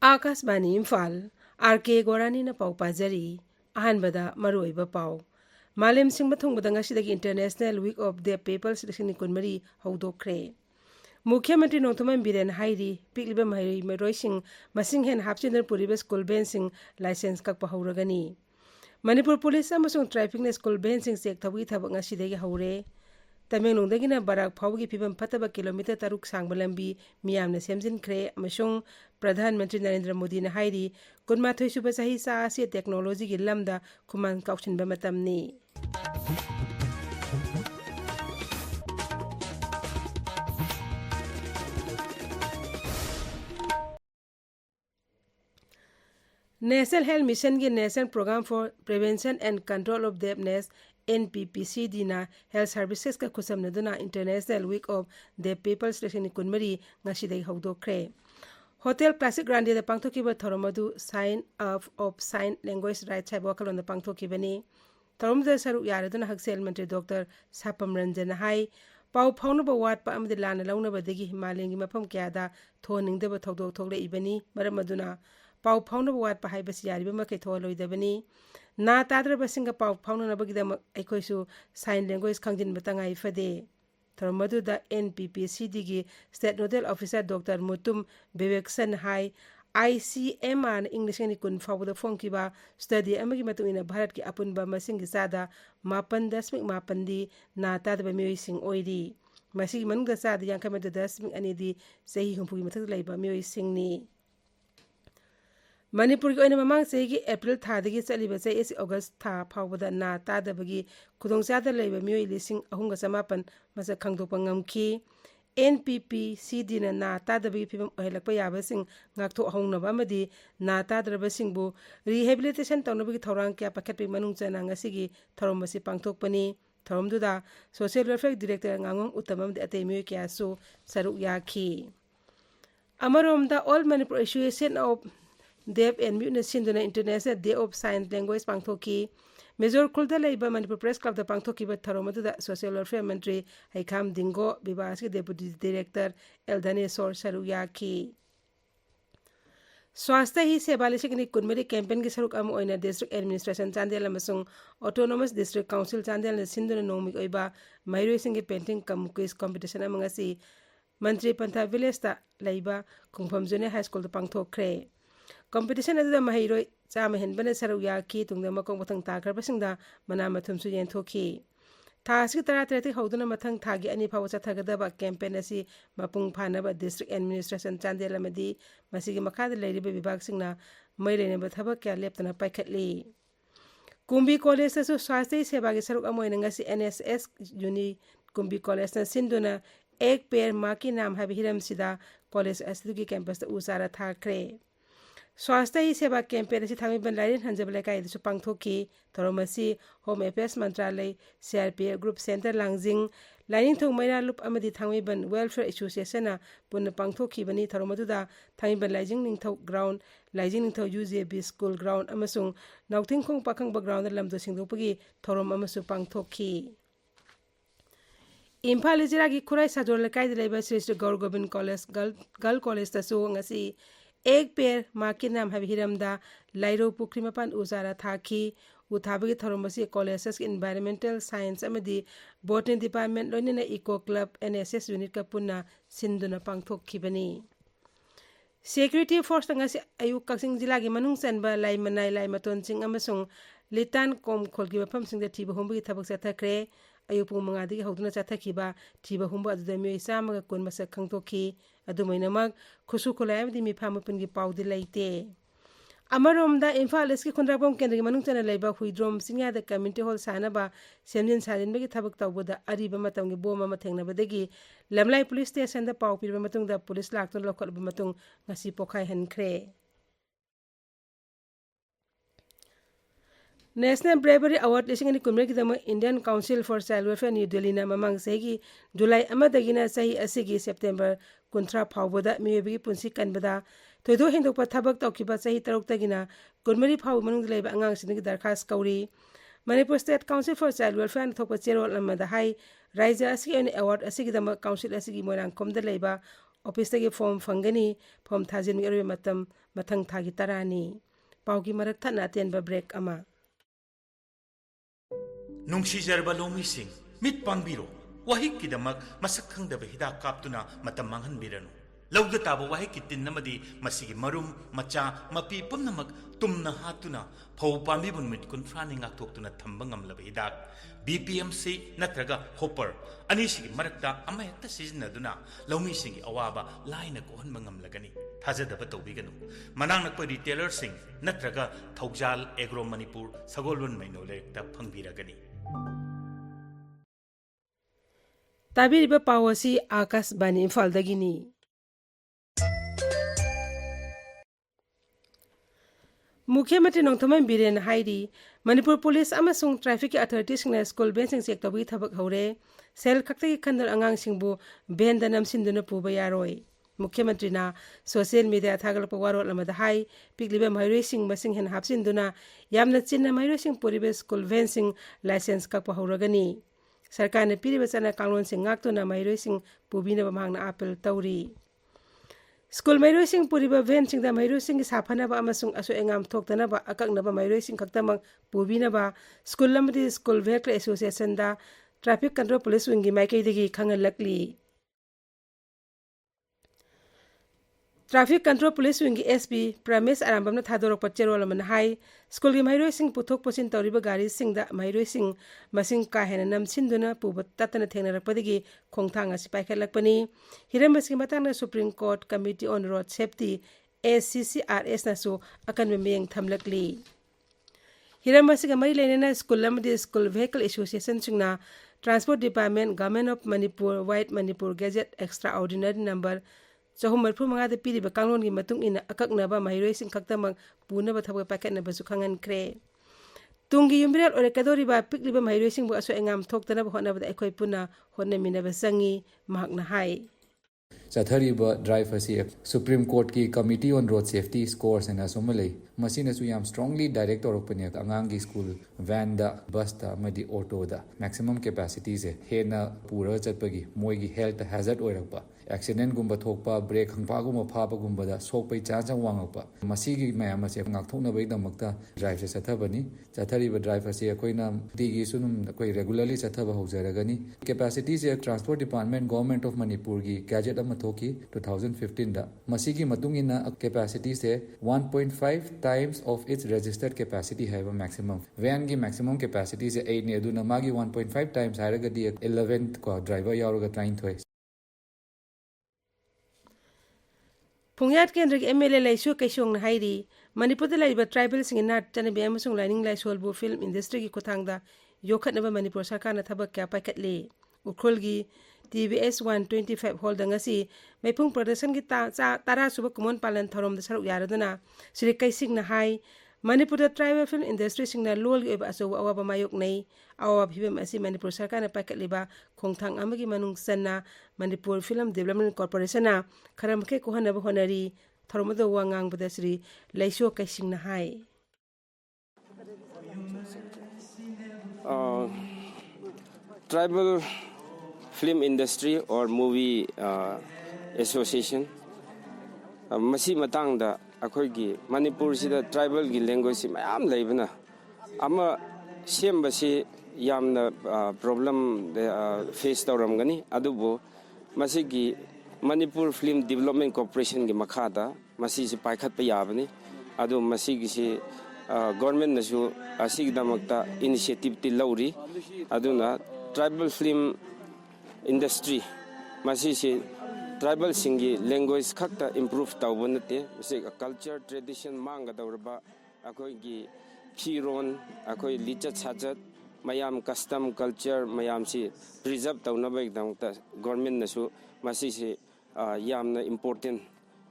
Akashvani Imphal R.K. Gorani na pau pajari ahanbada maruiba pau Malem singba thongba ngasidagi International Week of the People's Election Kunmari hawdokre Mukhyamantri Nongthoman Biren hairi pikliba mahiri meroising masing hen hapchindan puriba school ben sing license kakpa hawragani Manipur Police amasung traffic na school ben sing check thawi thabak ngasidagi hawre Tamenglongdagina barak phawgi phibam phataba kilometer taruk sangba lambi miyamna semjinkhre amasung Pradhan Mantri Narendra Modi na hairi kunmathoi suba sahi sa asi technology gi lamda kuman kaukchinba matamni National Health Mission gi National Program for Prevention and Control of Deafness NPPCD na Health Services ka kusamna duna International Week of the People's Election Kunmari ngasidai hawdokre Hotel Classic Grande da pangthokiba thoromadu Sign of Sign Language Rights hai wakalon da pangthokibani thoromda saru yaraduna Haksel Mantri Dr. Sapam Ranjan hai pau phaunaba watpa amadi lana launaba degi himalengi mafam kyada thoningdaba thodok thogle ibani maramaduna pau phaunaba watpa haibasi yariba makai tholoidabani na tadraba singa pau phaunanabagidama aikoisu sign language khangjin batangai fade Tharmadu da NPPCD gi State Nodal Officer Dr. Mutum Beveksan hai ICMR English ni kun fawda phongkiba study amagi matungina Bharat ki apunba masing gi sada 8.8 di na tadaba mioi sing oiri masigi manungda sada yang kamada dasming ani di sahi humpugi mathak laiba mioi sing ni Manipur ki oina mamang segi April thadagi chaliba chai esi August tha phawbada na tadabagi khudongchada laiba mioi lising ahunga samapan masa khangdokpa ngamki NPPCD na tadabagi phibam ohelakpa yabasing ngaktho hongnaba amadi na tadrabasingbu rehabilitation tawnabagi thorang kya pakhatpi manung chana ngasigi thorombasi pangthokpani thoromduda Social Welfare Director ngangong utamam de atemioi kya su saruk yakhi Amaromda All Manipur Association of Deaf and Mute Sinduna International Day of Sign Language Pangthoki Major Kulda Laiba Manipur Press Club the Pangthoki but Tharomadu the Social Welfare Mantri Haikam Dingo Bibasi Deputy Director Eldane Sor Saruyaki Swasta hi Sebalishik Kunmeri campaign ki saruk am oina District Administration Chandel amasung Autonomous District Council Chandel na Sinduna Nomik Oiba Mayro Singi Painting Quiz Competition amangasi Mantri Pantha Village ta Laiba Kungpham Junior High School the Pangthokre Competition adda mahiroi chama henbana saruya ki tungda makong mathang takrabasingda mana mathumsu yenthoki thasi tara tarati hauduna mathang thagi ani phawa chathagadaba campaign asi mapung phanaba District Administration Chandel amadi masigi makhada leiriba vibhag singna mairene bathaba kya leptana paikhatli Kumbi College su swasthya seva gi saruk amoina ngasi NSS Uni Kumbi College na sinduna ek pair ma ki naam habi hiram sida college asdugi campus ta usara thakre Swasta hi seva campaign si thami ban lairin hanjabla kai su pangthoki thoromasi Home Affairs Mantralay CRP Group Center Langjing laining thong maira lup amadi thami ban Welfare Association na pun pangthoki bani thoromaduda thami ban laijing ningthau ground laijing ningthau UJB School ground amasung nauting khong pakhang ba ground lamdo singdopagi thorom amasu pangthoki Imphal Jiragi Kurai Sajor Lakai Laiba Sri Gaur Gobind College Girl College tasu ngasi एक पेर माकी नाम हविहिरमदा लाइरो पुक्रिमापान उजारा थाकी उथाबगी थरोमसी colleges environmental science अमदी botany department लोनिना इको क्लब NSS यूनिट का पुन्ना सिंधुना पांगथोखिबनी Security Force ngasi ayu kaksing जिला की मनुंग चनबा लाई मनाई लाई मतोन सिंग अमसुंग लितान कोम खोलगी मफम सिंग थिबा हुंबगी थबक चथखरे ayu pung mangadi hawduna chathakiba thiba humba aduda mi isamaga kun masak khangtokhi adumainamak khusu khulai amdi mi phamapin gi pawdi laite amaromda Imphal eski khundrapom kendri manung chana leiba huidrom singya da community hall sanaba semjin sarin bagi thabak tawboda ariba matam gi boma ma thengna badagi lamlai police station da paw pirba matung da police lakton lokol ba matung ngasi pokhai hankhre National Bravery Award lising ni kumre kidama Indian Council for Child Welfare New Delhi na mamang segi July amadagina sahi asigi September kuntra phawboda miyobigi punsi kanbada Toido Hindokpa Tabak Tokiba Sahi Tarukagina, Gurmari Pau Manung Labor Angang Sinig Darkas Kauri, Manipur State Council for Child Welfare and Topa Zero Lamada High, Raisa Asi and Award Asigidama Council Asigi Morang Com the Labor, Opistagi Form Fangani, Pom Tazim Area Matam, Matang Tagitarani, Paugi Maratana Tenba Break Ama. Nungsijarba lomising, mit pangbiro, wahik kidamak, masakhang da bahida kaptuna matamanghan birano. Lauda tabo wahik kitin namadi, masigi marum, macha, mapi pum namak, tumna hatuna, pau pambibun mit kunfraning aktoktuna tambangam labahidak. BPMC natraga hopper, anisigi marakta amayata siznaduna, lomising awaba, line akohan mangam lagani. Hazadaba tobigano. Manang nakpa retailer sing, natraga Thaujal Agro Manipur, Sagolun Mainole, the Pangbiragani. Tabiriba Pawasi Akas Bani Imphal Dagini. Mukhyamantri Nongthaman Biren Haidi, Manipur Police Amasung Traffic Authorities na School Benching Sektawi Thabak Haure, Sel Kaktagi Kandar Angang Singbu, Ben Danam Sinduna Pubayaroi. Mukhyamantri na social media Thagalpa Warot Lamada Hai, Pigliba Mairasing Masing Hen Hapsinduna, Yamna Chinna Mairasing Puribe School Fencing License Kakpa Hauragani. Sarkar na piriba sana Kanglon Sing Ngakto na Mairasing Pubina Bamang Apple Tauri. School Mairasing Puriba Fencing da Mairasing is Hapanaba Amasung Aso Engam Toktanaba Akaknaba Mairasing Kaktamang Pubinaba, School Lamadi School Vehicle Association da Traffic Control Police Wingi Maikay Digi Kangal Lakli. Traffic Control Police Wing SP Pramis Arambam Thadorok Pacherola High School Mairasing Putok Posin Tauriba Gari Sing da Mairasing Masing Kahenam Sinduna Pubat Tatana Tena Padigi Kongtanga Sipakalakpani Hiramaski Matana Supreme Court Committee on Road Safety ACCRS Nasu akan membayang Tamlakli Hiramasiga Marilena School Lamadi School Vehicle Association Singna Transport Department Government of Manipur White Manipur Gazette Extraordinary Number Sahumar Pumanga Piri Bakangon Matung in Akaknaba Mairasing Kaktamang Punaba Taba Packet Nabasukangan Cray. Tungi Yumbral or Kadoriba Pikliba Mairasing was so engam talked about Honaba the Equipuna, Honaminaba Sangi, Magna High. Chathariba driver Supreme Court ki Committee on Road Safety Scores and Asomale. Masina Suyam strongly direct or open Angangi school, van da, bus da, madi auto da. Maximum capacities Hena Pura Chatpagi, Moigi health hazard oirapa. Accident gumba thokpa, break hangpaguma papa gumba da, sopai chance wangapa. Masigi mayamase Naktona Bay the Makta drive Satabani. Chathariba driver Koina Digi Sunum regularly Sataba Hozaragani. Capacities Transport Department, Government of Manipur Gadget Amatoki 2015 da. Masigi Matungina capacity say 1.5 times of its registered capacity have a maximum. Van ki maximum capacity is 8 ne aduna magi 1.5 times higher di 11th ko driver yaruga train thoy. Pungyat Kendrick MLA Laishu Kaishong Haidi, Manipur the Laiba tribal singing nat Tanabi Amasung lining Laishwalbu film industry ki Kotangda, Yokat Nava Manipur Sakana Tabaka Paketley, Ukrulgi, TBS 125 Holdangasi, Mapung Production ki Tara Subakumon Palan Thorom the Saruk Yaraduna, Sirikai Sing High, Manipur the tribal film industry sing na Lul Aso Awaba Mayok Nay, Awab Hibim Asi Manipur Sakana Paketliba, Kongtang Amagi Manung Sana, Manipur Film Development Corporation, Karamke Kohanaba Honari, Thoromado Wangang Budasri, Laisho Kaising High. Tribal Film Industry or Movie Association Masi Matangda Akogi Manipur Sida Tribal Language Mayam Labana Ama Siembasi Yamna problem face Tauramgani Adubo Masigi Manipur Film Development Corporation Makada Masisi Paikat Payabani Adu Masigi government Nasu Asigdamakta initiative Tilauri Aduna Tribal Film Industry Masisi tribal singi language kakta improve tawbonate se culture tradition manga dawrba akoi gi phiron akoi lichat sajat mayam custom culture mayam si preserve tawna ba ekdam ta government nasu masisi yamna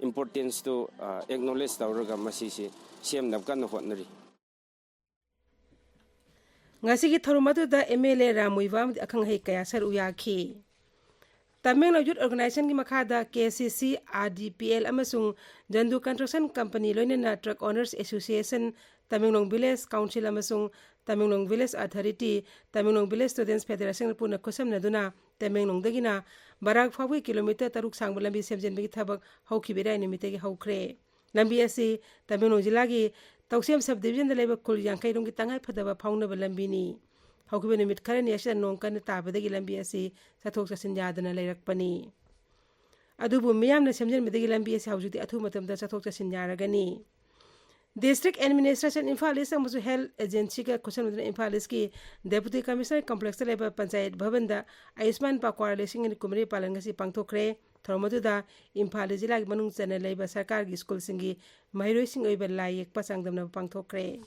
importance to acknowledge tawraga masisi sem napkan hotnari ngasi gi thoromadu da MLA Ramuiwam akhang hei kaya sar uyakhi Tamenglong Youth Organization ki makhada KCC RDPL amasung Jandu Construction Company loinena Truck Owners Association Tamenglong Village Council amasung Tamenglong Village Authority Tamenglong Village Students Federation puna khosam naduna Tamenglong dagina barak fawi kilometer taruk sang lambi semjen bagi thabak haukhibira nimitegi haukre lambi asi Tamenglong jila gi tawsem subdivision da leba kul yankai rong ki tangai phadaba fauna lambi ni haukibe nimit kharani asida nong kan tabadagi lambi asi sathok sasin yadana leirakpani adubu miyamna semjen medagi lambi asi haujudi athu matamda sathok sasin yaragani District Administration Imphal East amusu Health Agency ka khosan maduna Imphal East ki Deputy Commissioner Complex leba Panchayat Bhavan da Ayushman Pakwar lesing ni kumri palan ngasi pangthokre thormadu da Imphal jila gi manung chana leba sarkar gi school singi mairoi sing oiba lai ek pasangdamna pangthokre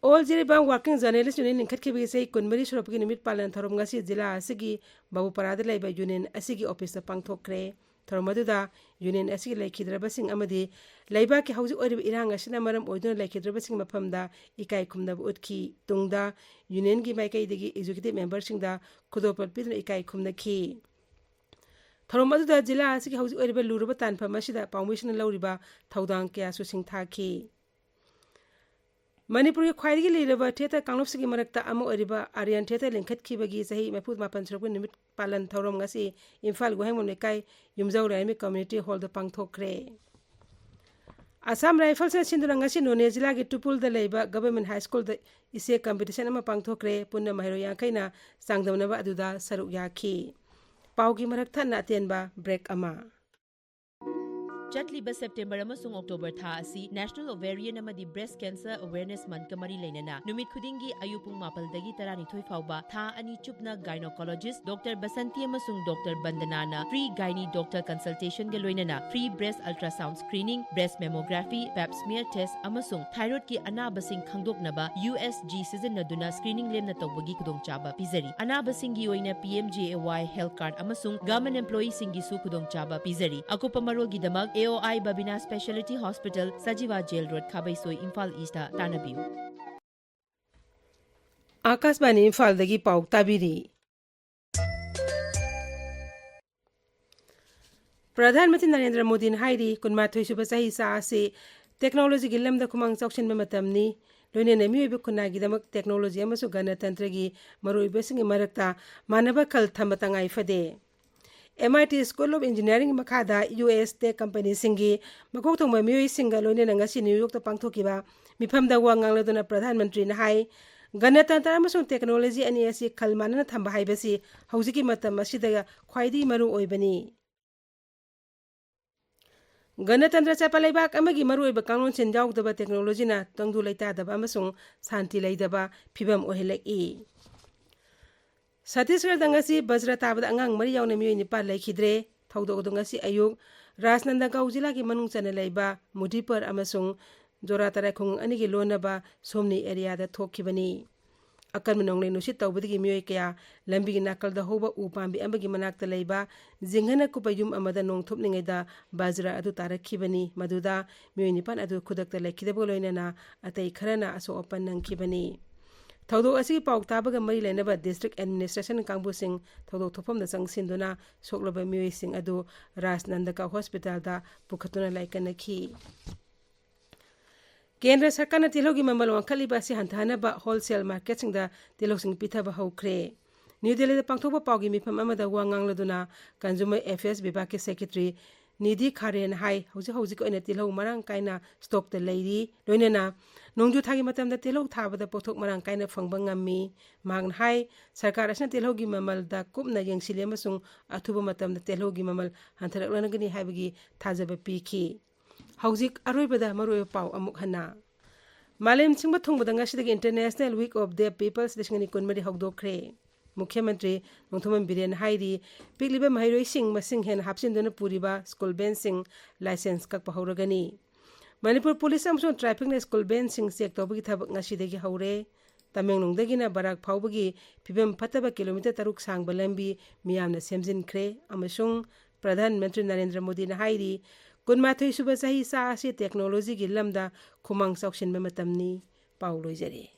All Jiribang Working Journalist Union Katkibi say Kunmari Shropki Nimit Palan Thoromgasi Jila Asigi Babu Parada Laiba Union Asigi Office of Pangthokre Thormaduda Union Asigi Laikidrabasing Amadi Laiba ki Hausi Orib Irang Asina Maram Oidun Laikidrabasing Mapamda Ikai Kumnab Utki Tungda Union Gi Maikai Digi Executive Member Singda Kudopal Pidun Ikai Kumnaki Thormaduda Jila Asigi Hausi Oriba Lurubatan Pamashida Permission Lauriba Taudang Kia Susing Taki Manipuri khwaidigi leiraba theater kanglopsigi marakta ama oriba Aryan theater lengkhat khibagi sahi maput mapan srokun nimit palan thorom ngasi Imphal gohengmon lekai yumjau raimi community hall da pangthokre Assam Rifles and Sindura ngasi None jila gi Tupul da leiba government high school da ise competition ama pangthokre punna mahiro yankaina sangdamnaba aduda saruk yakhi paugi marakta na tenba break ama Chatliba September amasung October tha asi National Ovarian amadi Breast Cancer Awareness Month kamari leinana numit khudingi ayupung mapal dagi tarani thoi fauba tha ani chupna gynecologist Dr. Basanti amasung Dr. Bandanana free gynae doctor consultation ga loinana free breast ultrasound screening breast mammography pap smear test amasung thyroid ki anabasing khangdoknaba USG season naduna screening lemna tawbagi khudongchaba pizari anabasingi oina PMJAY health card amasung government employee singi su khudongchaba pizari akupa marol gi damag AOI Babina Specialty Hospital, Sajiva Jail Road, Kabaisoi, Imphal East, Tanabiu. Akasbani Imphal dagi pau tabiri. Pradhanmantri Narendra Modi hairi kunmathoi suba sahi sa ase technology gi lamda khumang chaukshin matamni loine nami oibe khunagi damak technology amasu ganatantra gi maroi besing marakta manaba khal thamatangai fade MIT School of Engineering Makada US Tech Company Singi Makok Thong Mamioi Singa Loine Nangasi New York to Pangthokiba Miphamda Wangang Laduna Pradhan Mantri na hai Ganatantra amasung technology ani asi khalmanana thamba haibasi hauziki matam asida khwaidi maru oibani Ganatantra chapalaibak amagi maru oiba kanglon chen jawdaba technology na tangdu laita daba amasung santi laidaba phibam ohelaki Satisgar dangasi Bajra tabada angang mari yauna mioi nipa laikhidre thaudo dangasi ayuk Rajnanda Gaujila ki manung chana laiba Mudipar amasung Jora tarai khung anigi lonaba somni area da thokkibani akan manong le nusit tawbadi gi mioi kya lambi gi nakal da hoba upambi ambagi manakta laiba jinghana kupayum amada nong thopningai da Bajra adu tarakhibani maduda mioi nipan adu khudakta laikhidabo loinana atai kharana aso opan nangkhibani Thodo asi pauk tabaga mari lainaba district administration kangbu sing thodo thopom da sangsinduna soklaba mioi sing adu Rajnandaka hospital da pukhatuna laikanaki Kendra sarkana tilogi mamal wangkhaliba si hanthana ba wholesale market sing da tilog sing pithaba haukre New Delhi da pangthopa paugi mifam amada wangang laduna consumer affairs vibhag ke secretary Nidhi Kharen hai hauji ko ina tilhau marang kaina stock te leiri loinena nongju thagi matam da tilhau thabada pothok marang kaina phangba ngammi mang hai sarkar asna tilhau gi mamal da kupna yengsile amasung athuba matam da tilhau gi mamal hantarak lanagani haibagi thajaba piki haujik aroibada maroi pau amuk hana malem chingba thongbada ngasidagi International Week of the People's Lishngani konmari hawdokre Mukhyamantri Nongthoman Biren hairi pigliba mahairoi sing masing hen hapsinduna puriba school ben sing license kakpa hauragani Manipur police amsong traffic na school ben sing check tawbagi thabak ngasidagi haure Tamenglong dagina barak phawbagi phibam phataba kilometer taruk sangba lambi miyamna semjinkhre amasung Pradhan Mantri Narendra Modi na hairi kunmathoi suba sahi sa ase technology gi lamda khumang chauksin matamni pauloi jare